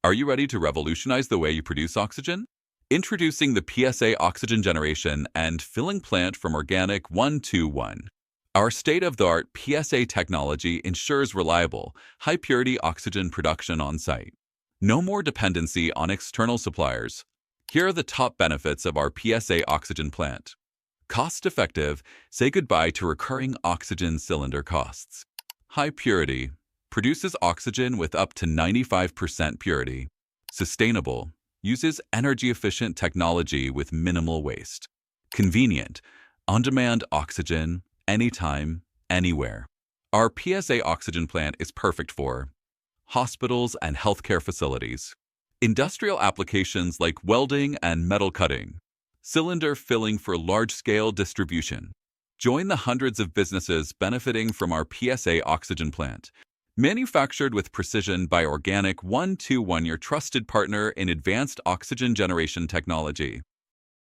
Are you ready to revolutionize the way you produce oxygen? Introducing the PSA oxygen generation and filling plant from Organic121. Our state-of-the-art PSA technology ensures reliable, high-purity oxygen production on site. No more dependency on external suppliers. Here are the top benefits of our PSA oxygen plant. Cost-effective, say goodbye to recurring oxygen cylinder costs. High purity, produces oxygen with up to 95% purity. Sustainable, uses energy-efficient technology with minimal waste. Convenient, on-demand oxygen, anytime, anywhere. Our PSA oxygen plant is perfect for hospitals and healthcare facilities, industrial applications like welding and metal cutting, cylinder filling for large-scale distribution. Join the hundreds of businesses benefiting from our PSA oxygen plant. Manufactured with precision by Organic121, your trusted partner in advanced oxygen generation technology.